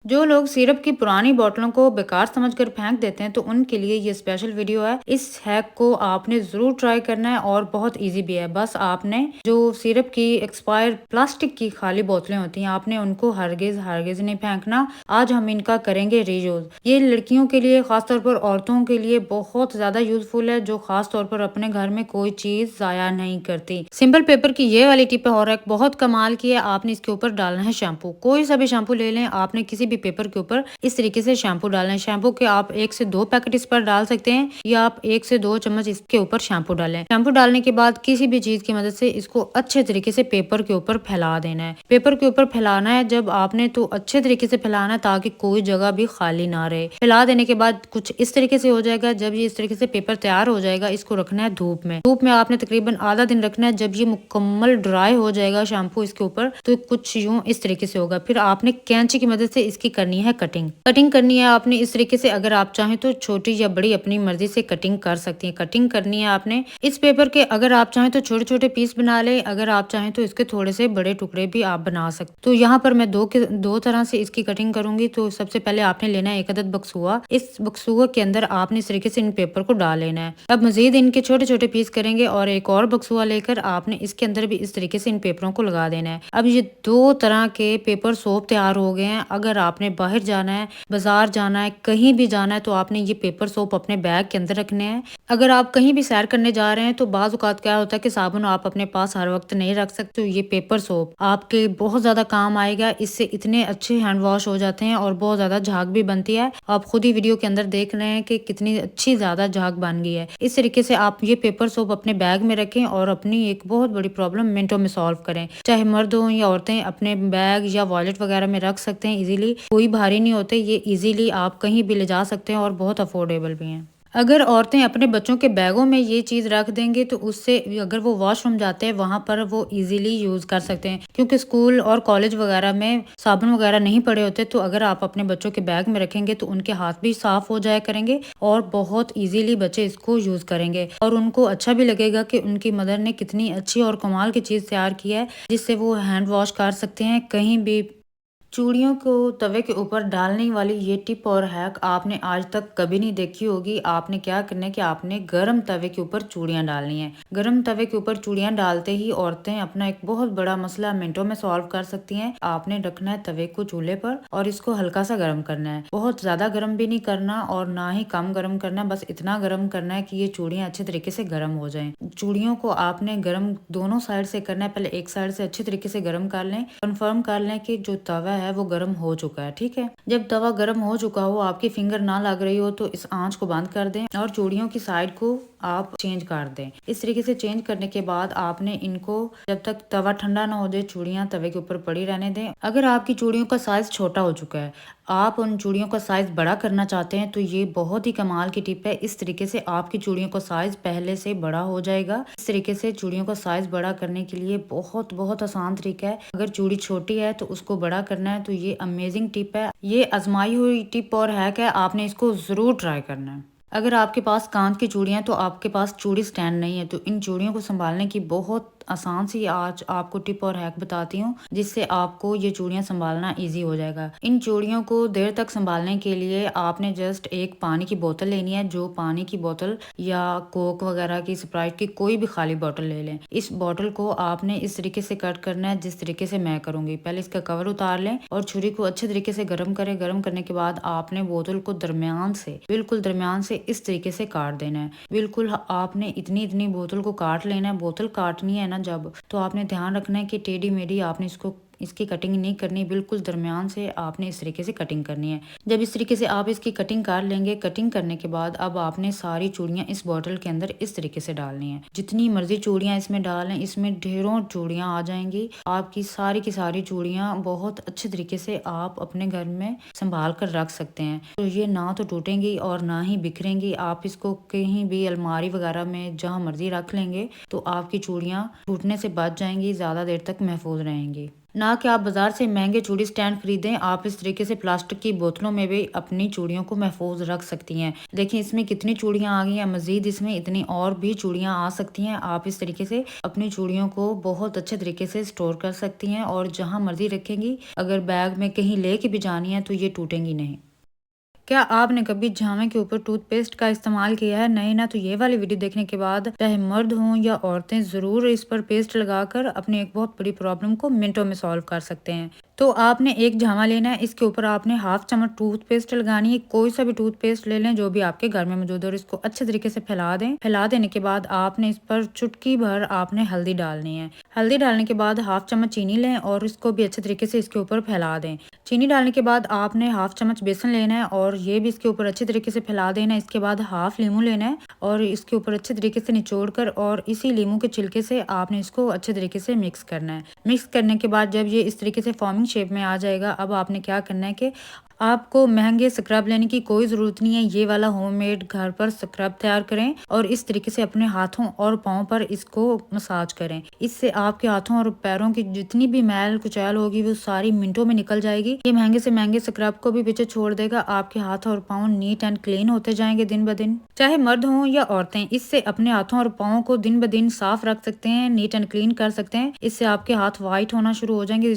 जो लोग सिरप की पुरानी बोतलों को बेकार समझकर फेंक देते हैं तो उनके लिए ये स्पेशल वीडियो है। इस हैक को आपने ज़रूर ट्राई करना है और बहुत इजी भी है। बस आपने जो सिरप की एक्सपायर प्लास्टिक की खाली बोतलें होती हैं आपने उनको हरगिज हरगिज नहीं फेंकना। आज हम इनका करेंगे रीयूज। ये लड़कियों के लिए, खासतौर पर औरतों के लिए बहुत ज्यादा यूजफुल है, जो खास तौर पर अपने घर में कोई चीज जाया नहीं करती। सिंपल पेपर की ये वाली टिप है और एक बहुत कमाल की है। आपने इसके ऊपर डालना है शैम्पू। कोई सा भी शैम्पू ले लें, आपने किसी भी पेपर के ऊपर इस तरीके से शैम्पू डालना है। शैम्पू के आप 1 से 2 पैकेट इस पर डाल सकते हैं या आप 1 से 2 चम्मच इसके ऊपर शैम्पू डालें। शैम्पू डालने के बाद किसी भी चीज की मदद से इसको अच्छे तरीके से पेपर के ऊपर फैला देना है। पेपर के ऊपर फैलाना है जब आपने, तो अच्छे तरीके से फैलाना है ताकि कोई जगह भी खाली ना रहे। फैला देने के बाद कुछ इस तरीके से हो जाएगा। जब ये इस तरीके से पेपर तैयार हो जाएगा, इसको रखना है धूप में। धूप में आपने तकरीबन आधा दिन रखना है। जब ये मुकम्मल ड्राई हो जाएगा शैम्पू इसके ऊपर, तो कुछ यूं इस तरीके से होगा। फिर आपने कैंची की मदद से इसकी करनी है कटिंग। कटिंग करनी है आपने इस तरीके से। अगर आप चाहें तो छोटी या बड़ी अपनी मर्जी से कटिंग कर सकती हैं। कटिंग करनी है आपने इस पेपर के। अगर आप चाहें तो छोटे छोटे पीस बना ले, अगर आप चाहें तो इसके थोड़े से बड़े टुकड़े भी आप बना सकते। तो यहाँ पर मैं दो तरह से इसकी कटिंग करूंगी। तो सबसे पहले आपने लेना है एक अदद बक्सुआ। इस बक्सुआ के अंदर आपने इस तरीके से इन पेपर को डाल लेना है। अब मजीद इनके छोटे छोटे पीस करेंगे और एक और बक्सुआ लेकर आपने इसके अंदर भी इस तरीके से इन पेपरों को लगा देना है। अब ये 2 तरह के पेपर सोप तैयार हो गए हैं। अगर आपने बाहर जाना है, बाजार जाना है, कहीं भी जाना है, तो आपने ये पेपर सोप अपने बैग के अंदर रखने हैं। अगर आप कहीं भी सैर करने जा रहे हैं तो बाज़ औक़ात क्या होता है कि साबुन आप अपने पास हर वक्त नहीं रख सकते। तो ये पेपर सोप आपके बहुत ज्यादा काम आएगा। इससे इतने अच्छे हैंड वॉश हो जाते हैं और बहुत ज्यादा झाग भी बनती है। आप खुद ही वीडियो के अंदर देख रहे हैं कि कितनी अच्छी ज्यादा झाग बन गई है। इस तरीके से आप ये पेपर सोप अपने बैग में रखें और अपनी एक बहुत बड़ी प्रॉब्लम मिनटों में सॉल्व करें। चाहे मर्द हो या औरतें, अपने बैग या वॉलेट वगैरह में रख सकते हैं इजीली। कोई भारी नहीं होते, ये इजीली आप कहीं भी ले जा सकते हैं और बहुत अफोर्डेबल भी हैं। अगर औरतें अपने बच्चों के बैगों में ये चीज़ रख देंगे तो उससे अगर वो वॉशरूम जाते हैं वहां पर वो इजीली यूज़ कर सकते हैं। क्योंकि स्कूल और कॉलेज वगैरह में साबुन वगैरह नहीं पड़े होते। तो अगर आप अपने बच्चों के बैग में रखेंगे तो उनके हाथ भी साफ हो जाया करेंगे और बहुत इजीली बच्चे इसको यूज़ करेंगे और उनको अच्छा भी लगेगा कि उनकी मदर ने कितनी अच्छी और कमाल की चीज़ तैयार की है जिससे वो हैंड वॉश कर सकते हैं कहीं भी। चूड़ियों को तवे के ऊपर डालने वाली ये टिप और हैक आपने आज तक कभी नहीं देखी होगी। आपने क्या करना है कि आपने गरम तवे के ऊपर चूड़ियां डालनी है। गरम तवे के ऊपर चूड़ियां डालते ही औरतें अपना एक बहुत बड़ा मसला मिनटों में सॉल्व कर सकती हैं। आपने रखना है तवे को चूल्हे पर और इसको हल्का सा गर्म करना है। बहुत ज्यादा गर्म भी नहीं करना और ना ही कम गर्म करना, बस इतना गर्म करना है कि ये चूड़ियां अच्छे तरीके से गर्म हो जाएं। चूड़ियों को आपने गर्म दोनों साइड से करना है। पहले एक साइड से अच्छे तरीके से गर्म कर लें, कंफर्म कर लें कि जो तवा है वो गर्म हो चुका है। ठीक है, जब तवा गर्म हो चुका हो, आपकी फिंगर ना लग रही हो, तो इस आंच को बंद कर दें और चूड़ियों की साइड को आप चेंज कर दें। इस तरीके से चेंज करने के बाद आपने इनको, जब तक तवा ठंडा ना हो जाए, चूड़ियां तवे के ऊपर पड़ी रहने दें। अगर आपकी चूड़ियों का साइज छोटा हो चुका है, आप उन चूड़ियों का साइज बड़ा करना चाहते हैं, तो ये बहुत ही कमाल की टिप है। इस तरीके से आपकी चूड़ियों का साइज पहले से बड़ा हो जाएगा। इस तरीके से चूड़ियों का साइज बड़ा करने के लिए बहुत बहुत आसान तरीका है। अगर चूड़ी छोटी है तो उसको बड़ा करना है। तो ये अमेजिंग टिप है, ये आजमाई हुई टिप और हैक है। आपने इसको जरूर ट्राई करना है। अगर आपके पास कांच की चूड़ियां, तो आपके पास चूड़ी स्टैंड नहीं है, तो इन चूड़ियों को संभालने की बहुत आसान सी आज आपको टिप और हैक बताती हूँ, जिससे आपको ये चूड़ियां संभालना इजी हो जाएगा। इन चूड़ियों को देर तक संभालने के लिए आपने जस्ट एक पानी की बोतल लेनी है। जो पानी की बोतल या कोक वगैरह की, स्प्राइट की, कोई भी खाली बोतल ले लें। इस बोतल को आपने इस तरीके से कट करना है जिस तरीके से मैं करूंगी। पहले इसका कवर उतार लें और छुरी को अच्छे तरीके से गर्म करें। गर्म करने के बाद आपने बोतल को दरमियान से, बिल्कुल दरमियान से इस तरीके से काट देना है। बिल्कुल आपने इतनी इतनी बोतल को काट लेना है। बोतल काटनी है ना जब, तो आपने ध्यान रखना है कि टेढ़ी मेढ़ी आपने इसकी कटिंग नहीं करनी, बिल्कुल दरमियान से आपने इस तरीके से कटिंग करनी है। जब इस तरीके से आप इसकी कटिंग कर लेंगे, कटिंग करने के बाद अब आपने सारी चूड़ियां इस बॉटल के अंदर इस तरीके से डालनी है। जितनी मर्जी चूड़ियां इसमें डालें, इसमें ढेरों चूड़ियां आ जाएंगी। आपकी सारी की सारी चूड़ियां बहुत अच्छे तरीके से आप अपने घर में संभाल कर रख सकते हैं। तो ये ना तो टूटेंगी और ना ही बिखरेंगी। आप इसको कहीं भी अलमारी वगैरह में जहाँ मर्जी रख लेंगे तो आपकी चूड़ियां टूटने से बच जाएंगी, ज्यादा देर तक महफूज रहेंगी। ना कि आप बाजार से महंगे चूड़ी स्टैंड खरीदें। आप इस तरीके से प्लास्टिक की बोतलों में भी अपनी चूड़ियों को महफूज रख सकती हैं। देखिए इसमें कितनी चूड़ियां आ गई हैं, मजीद इसमें इतनी और भी चूड़ियां आ सकती हैं। आप इस तरीके से अपनी चूड़ियों को बहुत अच्छे तरीके से स्टोर कर सकती हैं और जहां मर्जी रखेंगी, अगर बैग में कहीं लेके भी जानी है तो ये टूटेंगी नहीं। क्या आपने कभी झावे के ऊपर टूथपेस्ट का इस्तेमाल किया है? नहीं ना, तो ये वाली वीडियो देखने के बाद चाहे मर्द हों या औरतें ज़रूर इस पर पेस्ट लगाकर अपनी एक बहुत बड़ी प्रॉब्लम को मिनटों में सॉल्व कर सकते हैं। तो आपने एक झावा लेना है, इसके ऊपर आपने हाफ चम्मच टूथपेस्ट लगानी है। कोई सा भी टूथपेस्ट ले लें जो भी आपके घर में मौजूद है और इसको अच्छे तरीके से फैला दें। फैला देने के बाद आपने इस पर चुटकी भर आपने हल्दी डालनी है। हल्दी डालने के बाद हाफ चम्मच चीनी लें और इसको भी अच्छे तरीके से इसके ऊपर फैला दें। चीनी डालने के बाद आपने हाफ चम्मच बेसन लेना है और ये भी इसके ऊपर अच्छे तरीके से फैला देना है। इसके बाद हाफ लीमू लेना है और इसके ऊपर अच्छे तरीके से निचोड़ कर और इसी लीमू के छिलके से आपने इसको अच्छे तरीके से मिक्स करना है। मिक्स करने के बाद जब ये इस तरीके से फॉर्मिंग शेप में आ जाएगा, अब आपने क्या करना है कि आपको महंगे स्क्रब लेने की कोई ज़रूरत नहीं है। ये वाला होममेड घर पर स्क्रब तैयार करें और इस तरीके से अपने हाथों और पाँव पर इसको मसाज करें। इससे आपके हाथों और पैरों की जितनी भी मैल कुचैल होगी वो सारी मिनटों में निकल जाएगी। ये महंगे से महंगे स्क्रब को भी पीछे छोड़ देगा। आपके हाथ और पाँव नीट एंड क्लीन होते जाएंगे दिन ब दिन। चाहे मर्द हों या औरतें, इससे अपने हाथों और पाँव को दिन ब दिन साफ रख सकते हैं, नीट एंड क्लीन कर सकते हैं। इससे आपके हाथ वाइट होना शुरू हो जाएंगे।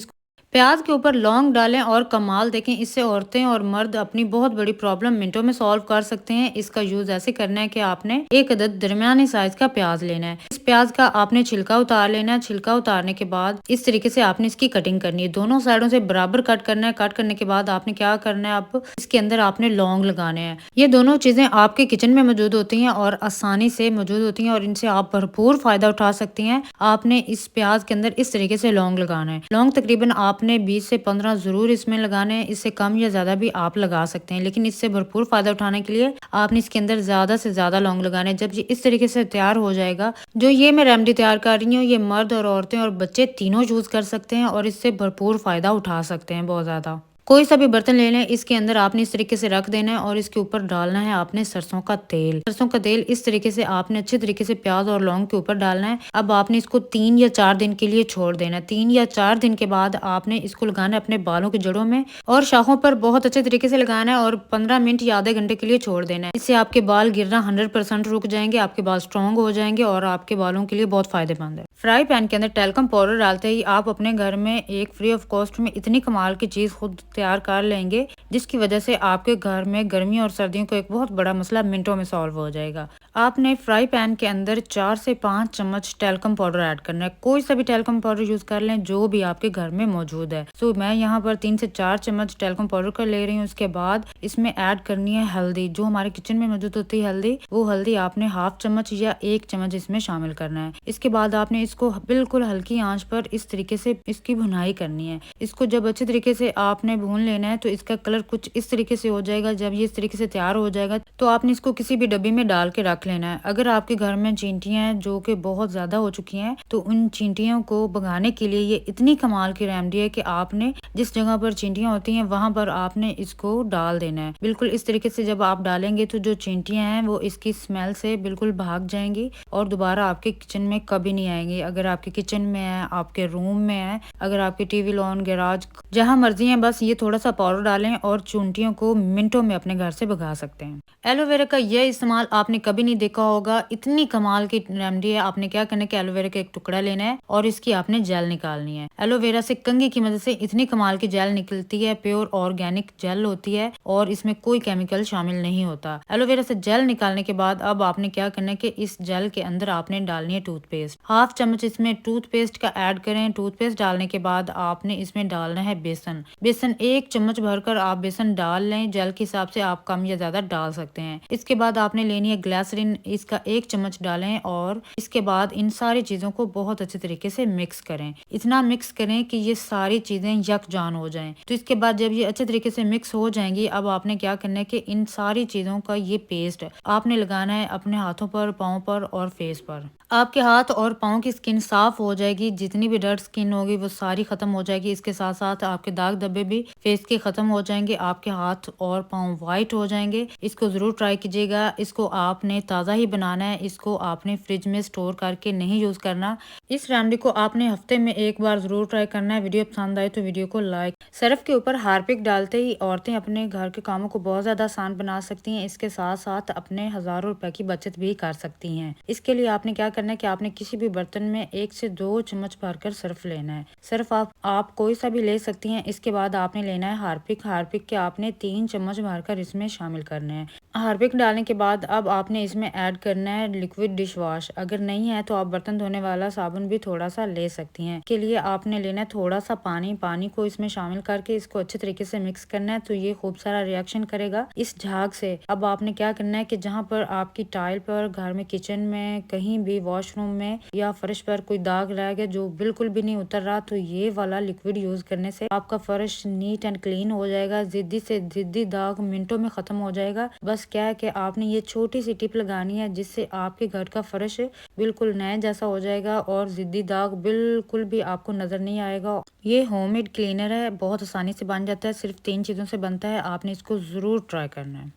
प्याज के ऊपर लौंग डालें और कमाल देखें, इससे औरतें और मर्द अपनी बहुत बड़ी प्रॉब्लम मिनटों में सॉल्व कर सकते हैं। इसका यूज ऐसे करना है कि आपने एक अदद दरमियानी साइज का प्याज लेना है। इस प्याज का आपने छिलका उतार लेना है। छिलका उतारने के बाद इस तरीके से आपने इसकी कटिंग करनी है। दोनों साइडों से बराबर कट करना है। कट करने के बाद आपने क्या करना है, अब इसके अंदर आपने लौंग लगाने हैं। ये दोनों चीजें आपके किचन में मौजूद होती हैं और आसानी से मौजूद होती हैं और इनसे आप भरपूर फायदा उठा सकती हैं। आपने इस प्याज के अंदर इस तरीके से लौंग लगाना है। लौंग तकरीबन आपने 20 से 15 जरूर इसमें लगाने हैं। इससे कम या ज्यादा भी आप लगा सकते हैं, लेकिन इससे भरपूर फायदा उठाने के लिए आपने इसके अंदर ज्यादा से ज्यादा लौंग लगाने हैं। जब ये इस तरीके से तैयार हो जाएगा, जो ये मैं रेमेडी तैयार कर रही हूँ, ये मर्द और औरतें और बच्चे तीनों यूज कर सकते हैं और इससे भरपूर फायदा उठा सकते हैं बहुत ज्यादा। कोई सा भी बर्तन ले लें, इसके अंदर आपने इस तरीके से रख देना है और इसके ऊपर डालना है आपने सरसों का तेल। सरसों का तेल इस तरीके से आपने अच्छे तरीके से प्याज और लौंग के ऊपर डालना है। अब आपने इसको 3 या 4 दिन के लिए छोड़ देना है। 3 या 4 दिन के बाद आपने इसको लगाना है अपने बालों के जड़ों में और शाखों पर बहुत अच्छे तरीके से लगाना है और 15 मिनट या आधे घंटे के लिए छोड़ देना है। इससे आपके बाल गिरना 100% रुक जाएंगे, आपके बाल स्ट्रॉन्ग हो जाएंगे और आपके बालों के लिए बहुत फायदेमंद है। फ्राई पैन के अंदर टैल्कम पाउडर डालते ही आप अपने घर में एक फ्री ऑफ कॉस्ट में इतनी कमाल की चीज खुद तैयार कर लेंगे, जिसकी वजह से आपके घर में गर्मी और सर्दियों का एक बहुत बड़ा मसला मिनटों में सॉल्व हो जाएगा। आपने फ्राई पैन के अंदर 4 से 5 चम्मच टैल्कम पाउडर ऐड करना है। कोई सा भी टैल्कम पाउडर यूज कर लें जो भी आपके घर में मौजूद है। तो मैं यहाँ पर 3 से 4 चम्मच टैल्कम पाउडर कर ले रही हूँ। उसके बाद इसमें ऐड करनी है हल्दी, जो हमारे किचन में मौजूद होती है हल्दी। वो हल्दी आपने हाफ चम्मच या 1 चम्मच इसमें शामिल करना है। इसके बाद आपने इसको बिल्कुल हल्की आंच पर इस तरीके से इसकी भुनाई करनी है। इसको जब अच्छे तरीके से आपने भून लेना है तो इसका कलर कुछ इस तरीके से हो जाएगा। जब ये इस तरीके से तैयार हो जाएगा तो आपने इसको किसी भी डब्बी में डाल के रख लेना है। अगर आपके घर में चींटियां हैं जो कि बहुत ज्यादा हो चुकी हैं, तो उन चींटियों को भगाने के लिए ये इतनी कमाल की रेमेडी है कि आपने जिस जगह पर चींटियां होती हैं वहां पर आपने इसको डाल देना है। बिल्कुल इस तरीके से जब आप डालेंगे तो जो चींटियां हैं वो इसकी स्मेल से बिल्कुल भाग जाएंगी और दोबारा आपके किचन में कभी नहीं आएंगी। अगर आपके किचन में है, आपके रूम में है, अगर आपके टीवी लॉन, गैराज, जहाँ मर्जी है, बस ये थोड़ा सा पाउडर डालें और चींटियों को मिनटों में अपने घर से भगा सकते हैं। एलोवेरा का यह इस्तेमाल आपने कभी नहीं देखा होगा, इतनी कमाल की रेमेडी है। आपने क्या करना है कि एलोवेरा का एक टुकड़ा लेना है और इसकी आपने जेल निकालनी है। एलोवेरा से कंघी की मदद से इतनी कमाल की जेल निकलती है, प्योर ऑर्गेनिक जेल होती है और इसमें कोई केमिकल शामिल नहीं होता। एलोवेरा से जेल निकालने के बाद अब आपने क्या करना है कि इस जेल के अंदर आपने डालनी है टूथपेस्ट। हाफ चम्मच इसमें टूथपेस्ट का ऐड करें। टूथपेस्ट डालने के बाद आपने इसमें डालना है बेसन। बेसन 1 चम्मच भरकर आप बेसन डाल लें। जेल के हिसाब से आप कम या ज्यादा डाल सकते हैं। इसके बाद आपने लेनी है ग्लिसरीन, इसका 1 चम्मच डालें और इसके बाद इन सारी चीजों को बहुत अच्छे तरीके से मिक्स करें। इतना मिक्स करें कि ये सारी चीजें यकजान हो जाएं। तो इसके बाद जब ये अच्छे तरीके से मिक्स हो जाएंगी, अब आपने क्या करना है कि इन सारी चीजों का ये पेस्ट आपने लगाना है अपने हाथों पर, पाँव पर और फेस पर। आपके हाथ और पाँव की स्किन साफ हो जाएगी, जितनी भी डर्ट स्किन होगी वो सारी खत्म हो जाएगी। इसके साथ साथ आपके दाग धब्बे भी फेस के खत्म हो जाएंगे, आपके हाथ और पाँव व्हाइट हो जाएंगे। इसको जरूर ट्राई कीजिएगा। इसको आपने ताज़ा ही बनाना है, इसको आपने फ्रिज में स्टोर करके नहीं यूज़ करना। इस रेमेडी को आपने हफ्ते में एक बार ज़रूर ट्राई करना है। वीडियो पसंद आए तो वीडियो को लाइक। सर्फ के ऊपर हार्पिक डालते ही औरतें अपने घर के कामों को बहुत ज़्यादा आसान बना सकती हैं। इसके साथ साथ अपने हज़ारों रुपए की बचत भी कर सकती हैं। इसके लिए आपने क्या करना है कि आपने किसी भी बर्तन में 1 से 2 चम्मच भरकर सर्फ लेना है। सर्फ आप कोई सा भी ले सकती हैं। इसके बाद आपने लेना है हार्पिक। हार्पिक के आपने 3 चम्मच भरकर इसमें शामिल करने हैं। हार्पिक डालने के बाद अब आपने इसमें ऐड करना है लिक्विड डिश वॉश। अगर नहीं है तो आप बर्तन धोने वाला साबुन भी थोड़ा सा ले सकती हैं। के लिए आपने लेना है थोड़ा सा पानी। पानी को इसमें शामिल करके इसको अच्छे तरीके से मिक्स करना है, तो ये खूब सारा रिएक्शन करेगा इस झाग से। अब आपने क्या करना है कि जहाँ पर आपकी टाइल पर, घर में, किचन में, कहीं भी वॉशरूम में या फर्श पर कोई दाग रह गया जो बिल्कुल भी नहीं उतर रहा, तो ये वाला लिक्विड यूज करने से आपका फर्श नीट एंड क्लीन हो जाएगा। जिद्दी से जिद्दी दाग मिनटों में खत्म हो जाएगा। बस क्या है कि आपने ये छोटी सी टिप लगानी है जिससे आपके घर का फर्श बिल्कुल नए जैसा हो जाएगा और जिद्दी दाग बिल्कुल भी आपको नजर नहीं आएगा। ये होममेड क्लीनर है, बहुत आसानी से बन जाता है, सिर्फ 3 चीजों से बनता है। आपने इसको जरूर ट्राई करना है।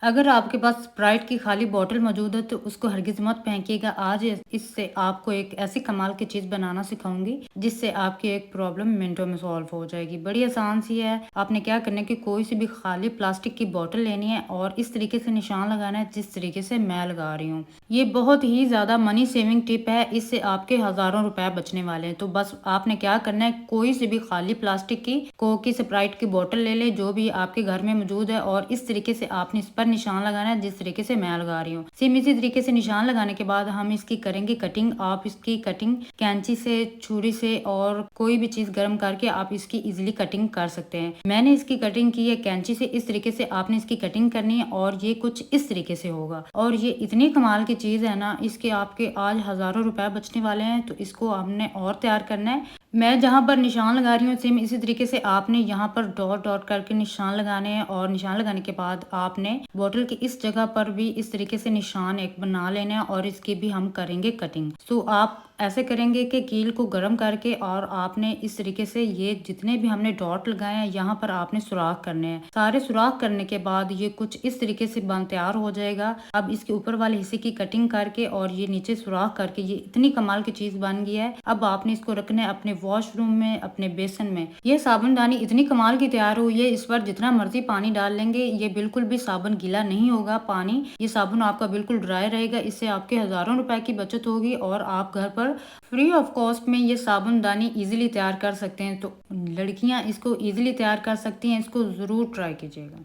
अगर आपके पास स्प्राइट की खाली बोतल मौजूद है तो उसको हरगिज मत फेंकिएगा। आज इससे आपको एक ऐसी कमाल की चीज बनाना सिखाऊंगी जिससे आपकी एक प्रॉब्लम मिनटों में सॉल्व हो जाएगी। बड़ी आसान सी है। आपने क्या करना है कि कोई सी भी खाली प्लास्टिक की बोतल लेनी है और इस तरीके से निशान लगाना है जिस तरीके से मैं लगा रही हूँ। ये बहुत ही ज्यादा मनी सेविंग टिप है, इससे आपके हजारों रुपए बचने वाले हैं। तो बस आपने क्या करना है, कोई सी भी खाली प्लास्टिक की कोक की, स्प्राइट की बोतल ले ले जो भी आपके घर में मौजूद है, और इस तरीके से आपने इस पर निशान लगाना है जिस तरीके से मैं लगा रही हूँ। सेम इसी तरीके से निशान लगाने के बाद हम इसकी करेंगे कटिंग। आप इसकी कटिंग कैंची से, छुरी से और कोई भी चीज गर्म करके आप इसकी इजीली कटिंग कर सकते हैं। मैंने इसकी कटिंग की है कैंची से। इस तरीके से आपने इसकी कटिंग करनी है और ये कुछ इस तरीके से होगा। और ये इतनी कमाल की चीज है ना, इसके आपके आज हजारों रुपए बचने वाले हैं। तो इसको हमने और तैयार करना है। मैं जहाँ पर निशान लगा रही हूँ सेम इसी तरीके से आपने यहाँ पर डॉट डॉट करके निशान लगाने हैं, और निशान लगाने के बाद आपने बोतल की इस जगह पर भी इस तरीके से निशान एक बना लेना है और इसकी भी हम करेंगे कटिंग। तो आप ऐसे करेंगे कि कील को गर्म करके और आपने इस तरीके से ये जितने भी हमने डॉट लगाए हैं यहाँ पर आपने सुराख करने हैं। सारे सुराख करने के बाद ये कुछ इस तरीके से बन तैयार हो जाएगा। अब इसके ऊपर वाले हिस्से की कटिंग करके और ये नीचे सुराख करके ये इतनी कमाल की चीज बन गई है। अब आपने इसको रखना है अपने वॉशरूम में, अपने बेसन में। ये साबुनदानी इतनी कमाल की तैयार हुई है, इस पर जितना मर्जी पानी डाल लेंगे ये बिल्कुल भी साबुन गीला नहीं होगा। पानी, ये साबुन आपका बिल्कुल ड्राई रहेगा। इससे आपके हजारों रुपए की बचत होगी और आप घर पर फ्री ऑफ कॉस्ट में ये साबुनदानी इजीली तैयार कर सकते हैं। तो लड़कियां इसको इजीली तैयार कर सकती हैं, इसको जरूर ट्राई कीजिएगा।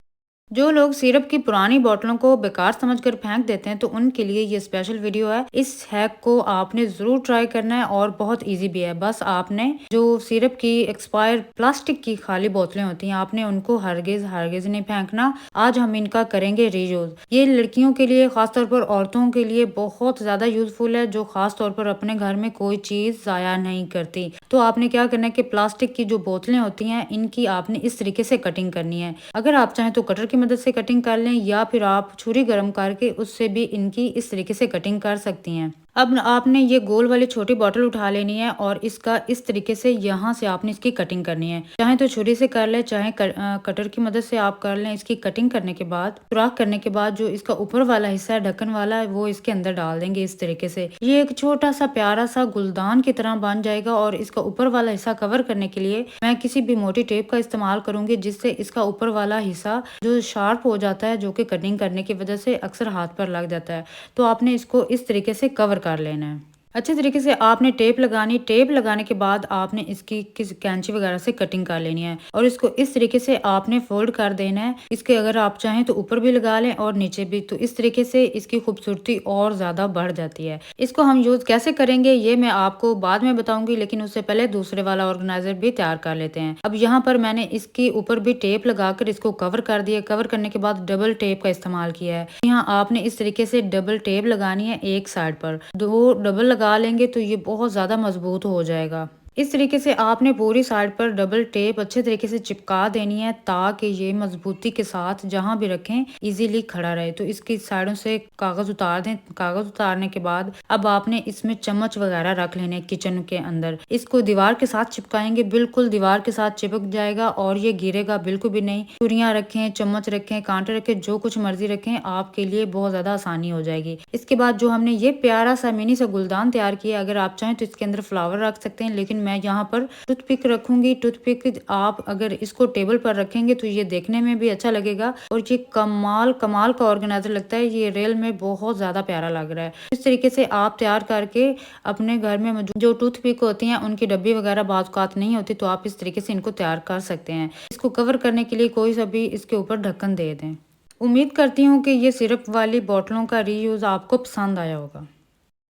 जो लोग सिरप की पुरानी बोतलों को बेकार समझकर फेंक देते हैं तो उनके लिए ये स्पेशल वीडियो है। इस हैक को आपने जरूर ट्राई करना है और बहुत इजी भी है। बस आपने जो सिरप की एक्सपायर प्लास्टिक की खाली बोतलें होती हैं आपने उनको हरगिज हरगिज नहीं फेंकना। आज हम इनका करेंगे रीयूज। ये लड़कियों के लिए, खासतौर पर औरतों के लिए बहुत ज्यादा यूजफुल है जो खास तौर पर अपने घर में कोई चीज जाया नहीं करती। तो आपने क्या करना है कि प्लास्टिक की जो बोतलें होती हैं इनकी आपने इस तरीके से कटिंग करनी है। अगर आप चाहें तो कटर की मदद से कटिंग कर लें या फिर आप छुरी गर्म करके उससे भी इनकी इस तरीके से कटिंग कर सकती हैं। अब आपने ये गोल वाली छोटी बोतल उठा लेनी है और इसका इस तरीके से यहाँ से आपने इसकी कटिंग करनी है। चाहे तो छुरी से कर ले, चाहे कटर की मदद से आप कर लें। इसकी कटिंग करने के बाद, सुराख करने के बाद जो इसका ऊपर वाला हिस्सा है, ढक्कन वाला, वो इसके अंदर डाल देंगे इस तरीके से। ये एक छोटा सा प्यारा सा गुलदान की तरह बन जाएगा। और इसका ऊपर वाला हिस्सा कवर करने के लिए मैं किसी भी मोटी टेप का इस्तेमाल करूंगी जिससे इसका ऊपर वाला हिस्सा जो शार्प हो जाता है, जो कि कटिंग करने की वजह से अक्सर हाथ पर लग जाता है। तो आपने इसको इस तरीके से कवर कर लेना है। अच्छे तरीके से आपने टेप लगानी। टेप लगाने के बाद आपने इसकी किस कैंची वगैरह से कटिंग कर लेनी है और इसको इस तरीके से आपने फोल्ड कर देना है। इसके अगर आप चाहें तो ऊपर भी लगा लें और नीचे भी। तो इस तरीके से इसकी खूबसूरती और ज्यादा बढ़ जाती है। इसको हम यूज कैसे करेंगे ये मैं आपको बाद में बताऊंगी, लेकिन उससे पहले दूसरे वाला ऑर्गेनाइजर भी तैयार कर लेते हैं। अब यहाँ पर मैंने इसके ऊपर भी टेप लगाकर इसको कवर कर दिया। कवर करने के बाद डबल टेप का इस्तेमाल किया है। यहाँ आपने इस तरीके से डबल टेप लगानी है एक साइड पर। दो डबल लगा लेंगे तो ये बहुत ज्यादा मजबूत हो जाएगा। इस तरीके से आपने पूरी साइड पर डबल टेप अच्छे तरीके से चिपका देनी है ताकि ये मजबूती के साथ जहां भी रखें इजीली खड़ा रहे। तो इसकी साइडों से कागज उतार दें। कागज उतारने के बाद अब आपने इसमें चम्मच वगैरह रख लेने किचन के अंदर। इसको दीवार के साथ चिपकाएंगे, बिल्कुल दीवार के साथ चिपक जाएगा और ये गिरेगा बिल्कुल भी नहीं। छुरियां रखें, चम्मच रखें, कांटे रखें, जो कुछ मर्जी रखें, आपके लिए बहुत ज्यादा आसानी हो जाएगी। इसके बाद जो हमने ये प्यारा सा मिनी सा गुलदान तैयार किया, अगर आप चाहें तो इसके अंदर फ्लावर रख सकते हैं, लेकिन मैं यहाँ पर टूथपिक रखूंगी। टूथपिक आप अगर इसको टेबल पर रखेंगे तो ये देखने में भी अच्छा लगेगा और ये कमाल कमाल का ऑर्गेनाइजर लगता है। ये रियल में बहुत ज्यादा प्यारा लग रहा है। इस तरीके से आप तैयार करके अपने घर में मौजूद जो टूथपिक होती हैं उनकी डब्बी वगैरह बाज़ नहीं होती, तो आप इस तरीके से इनको तैयार कर सकते हैं। इसको कवर करने के लिए कोई सा भी इसके ऊपर ढक्कन दे दें। उम्मीद करती हूँ कि ये सिरप वाली बोतलों का रीयूज आपको पसंद आया होगा।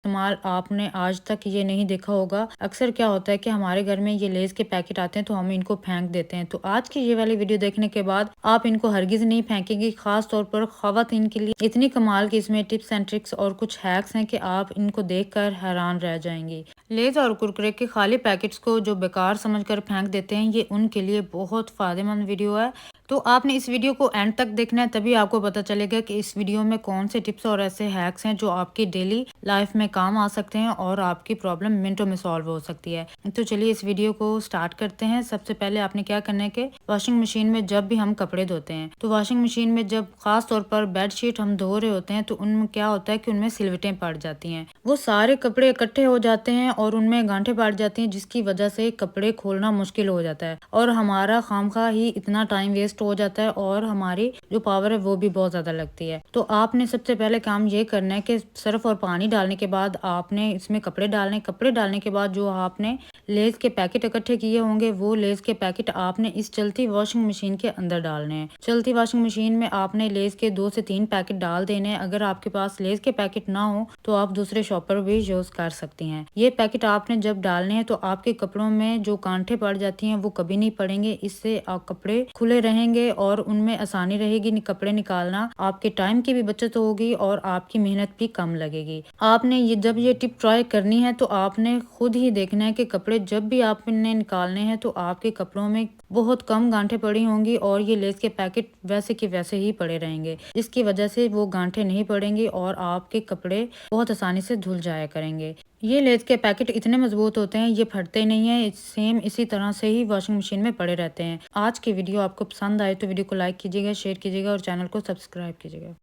इस्तेमाल आपने आज तक ये नहीं देखा होगा। अक्सर क्या होता है कि हमारे घर में ये लेस के पैकेट आते हैं तो हम इनको फेंक देते हैं। तो आज की ये वाली वीडियो देखने के बाद आप इनको हरगिज नहीं फेंकेंगे। खास तौर पर खवातीन के लिए इतनी कमाल की इसमें टिप्स एंड ट्रिक्स और कुछ हैक्स हैं कि आप इनको देखकर हैरान रह जाएंगे। लेज और कुरकुरे के खाली पैकेट्स को जो बेकार समझकर फेंक देते हैं, ये उनके लिए बहुत फायदेमंद वीडियो है। तो आपने इस वीडियो को एंड तक देखना है, तभी आपको पता चलेगा कि इस वीडियो में कौन से टिप्स और ऐसे हैक्स हैं जो आपकी डेली लाइफ में काम आ सकते हैं और आपकी प्रॉब्लम मिनटों में सॉल्व हो सकती है। तो चलिए इस वीडियो को स्टार्ट करते हैं। सबसे पहले आपने क्या करना है कि वॉशिंग मशीन में जब भी हम कपड़े धोते हैं, तो वॉशिंग मशीन में जब खास तौर पर बेडशीट हम धो रहे होते हैं तो उनमें क्या होता है कि उनमें सिलवटें पड़ जाती हैं। वो सारे कपड़े इकट्ठे हो जाते हैं और उनमें गांठें पड़ जाती हैं, जिसकी वजह से कपड़े खोलना मुश्किल हो जाता है और हमारा खामखा ही इतना टाइम वेस्ट हो जाता है और हमारी जो पावर है वो भी बहुत ज्यादा लगती है। तो आपने सबसे पहले काम ये करना है कि सर्फ और पानी डालने के बाद आपने इसमें कपड़े डालने। कपड़े डालने के बाद जो आपने लेस के पैकेट इकट्ठे किए होंगे वो लेस के पैकेट आपने इस चलती वॉशिंग मशीन के अंदर डालने हैं। चलती वॉशिंग मशीन में आपने लेस के 2 से 3 पैकेट डाल देने हैं। अगर आपके पास लेस के पैकेट ना हो तो आप दूसरे शॉपर भी यूज कर सकती हैं। ये पैकेट आपने जब डालने हैं तो आपके कपड़ों में जो कांटे पड़ जाती हैं वो कभी नहीं पड़ेंगे। इससे आप कपड़े खुले रहेंगे और उनमें आसानी रहेगी कपड़े निकालना। आपके टाइम की भी बचत होगी और आपकी मेहनत भी कम लगेगी। आपने जब ये टिप ट्राई करनी है तो आपने खुद ही देखना है कि कपड़े जब भी आपने निकालने हैं तो आपके कपड़ों में बहुत कम गांठें पड़ी होंगी और ये लेस के पैकेट वैसे के वैसे ही पड़े रहेंगे, जिसकी वजह से वो गांठें नहीं पड़ेंगी और आपके कपड़े बहुत आसानी से धुल जाया करेंगे। ये लेस के पैकेट इतने मजबूत होते हैं, ये फटते नहीं है। सेम इसी तरह से ही वॉशिंग मशीन में पड़े रहते हैं। आज की वीडियो आपको पसंद आए तो वीडियो को लाइक कीजिएगा, शेयर कीजिएगा और चैनल को सब्सक्राइब कीजिएगा।